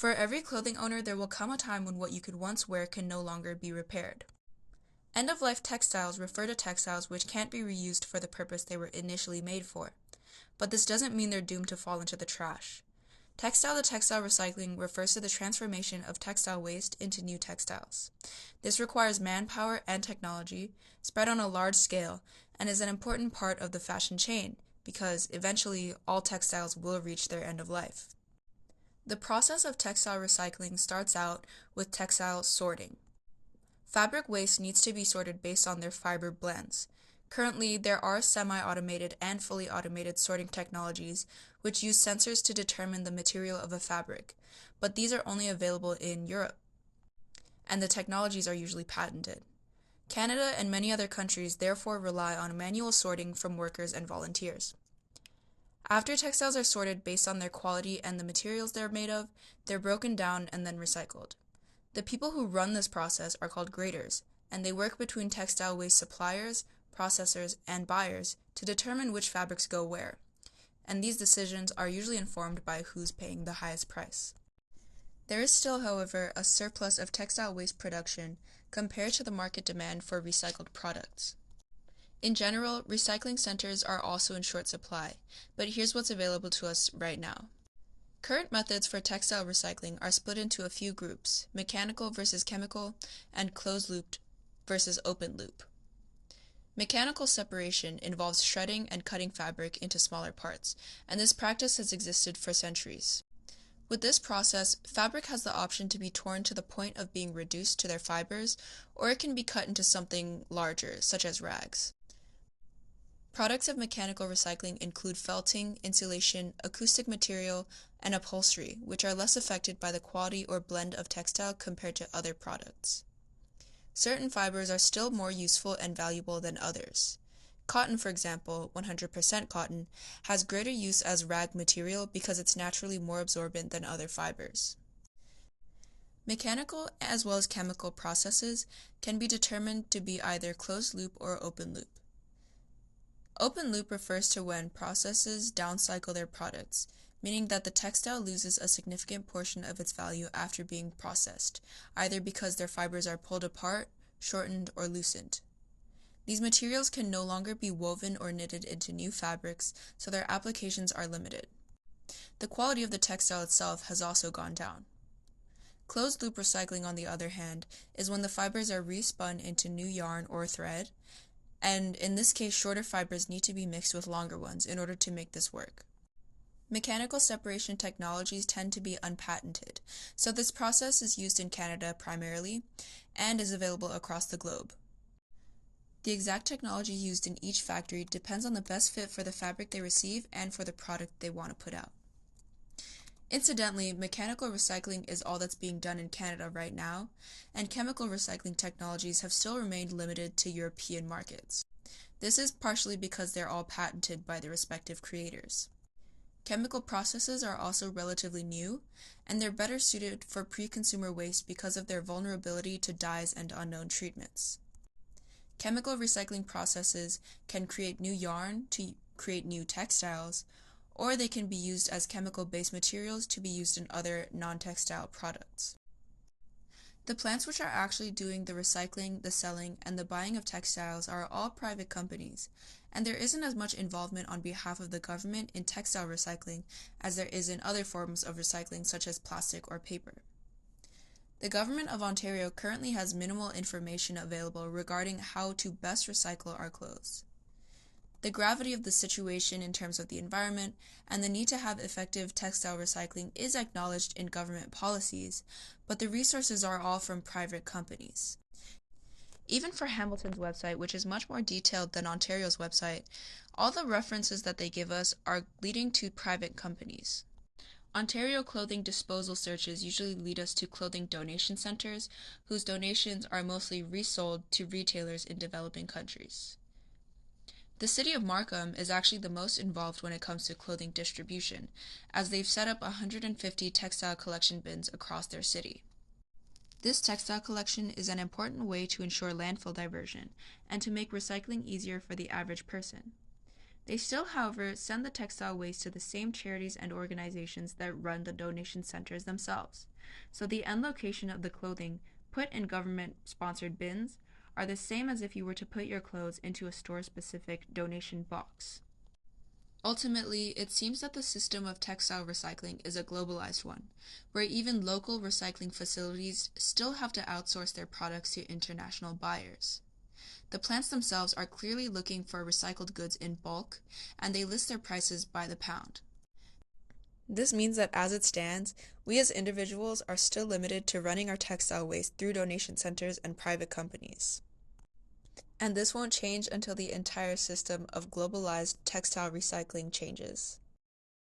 For every clothing owner, there will come a time when what you could once wear can no longer be repaired. End-of-life textiles refer to textiles which can't be reused for the purpose they were initially made for. But this doesn't mean they're doomed to fall into the trash. Textile-to-textile recycling refers to the transformation of textile waste into new textiles. This requires manpower and technology, spread on a large scale, and is an important part of the fashion chain, because eventually all textiles will reach their end of life. The process of textile recycling starts out with textile sorting. Fabric waste needs to be sorted based on their fiber blends. Currently, there are semi-automated and fully automated sorting technologies which use sensors to determine the material of a fabric, but these are only available in Europe, and the technologies are usually patented. Canada and many other countries therefore rely on manual sorting from workers and volunteers. After textiles are sorted based on their quality and the materials they're made of, they're broken down and then recycled. The people who run this process are called graders, and they work between textile waste suppliers, processors, and buyers to determine which fabrics go where, and these decisions are usually informed by who's paying the highest price. There is still, however, a surplus of textile waste production compared to the market demand for recycled products. In general, recycling centers are also in short supply, but here's what's available to us right now. Current methods for textile recycling are split into a few groups: mechanical versus chemical, and closed-loop versus open-loop. Mechanical separation involves shredding and cutting fabric into smaller parts, and this practice has existed for centuries. With this process, fabric has the option to be torn to the point of being reduced to their fibers, or it can be cut into something larger, such as rags. Products of mechanical recycling include felting, insulation, acoustic material, and upholstery, which are less affected by the quality or blend of textile compared to other products. Certain fibers are still more useful and valuable than others. Cotton, for example, 100% cotton, has greater use as rag material because it's naturally more absorbent than other fibers. Mechanical as well as chemical processes can be determined to be either closed-loop or open-loop. Open-loop refers to when processes downcycle their products, meaning that the textile loses a significant portion of its value after being processed, either because their fibers are pulled apart, shortened, or loosened. These materials can no longer be woven or knitted into new fabrics, so their applications are limited. The quality of the textile itself has also gone down. Closed-loop recycling, on the other hand, is when the fibers are respun into new yarn or thread, and in this case, shorter fibers need to be mixed with longer ones in order to make this work. Mechanical separation technologies tend to be unpatented, so this process is used in Canada primarily and is available across the globe. The exact technology used in each factory depends on the best fit for the fabric they receive and for the product they want to put out. Incidentally, mechanical recycling is all that's being done in Canada right now, and chemical recycling technologies have still remained limited to European markets. This is partially because they're all patented by the respective creators. Chemical processes are also relatively new, and they're better suited for pre-consumer waste because of their vulnerability to dyes and unknown treatments. Chemical recycling processes can create new yarn to create new textiles, or they can be used as chemical-based materials to be used in other non-textile products. The plants which are actually doing the recycling, the selling, and the buying of textiles are all private companies, and there isn't as much involvement on behalf of the government in textile recycling as there is in other forms of recycling such as plastic or paper. The Government of Ontario currently has minimal information available regarding how to best recycle our clothes. The gravity of the situation in terms of the environment and the need to have effective textile recycling is acknowledged in government policies, but the resources are all from private companies. Even for Hamilton's website, which is much more detailed than Ontario's website, all the references that they give us are leading to private companies. Ontario clothing disposal searches usually lead us to clothing donation centers, whose donations are mostly resold to retailers in developing countries. The city of Markham is actually the most involved when it comes to clothing distribution, as they've set up 150 textile collection bins across their city. This textile collection is an important way to ensure landfill diversion and to make recycling easier for the average person. They still, however, send the textile waste to the same charities and organizations that run the donation centers themselves. So the end location of the clothing put in government-sponsored bins are the same as if you were to put your clothes into a store-specific donation box. Ultimately, it seems that the system of textile recycling is a globalized one, where even local recycling facilities still have to outsource their products to international buyers. The plants themselves are clearly looking for recycled goods in bulk, and they list their prices by the pound. This means that as it stands, we as individuals are still limited to running our textile waste through donation centers and private companies. And this won't change until the entire system of globalized textile recycling changes.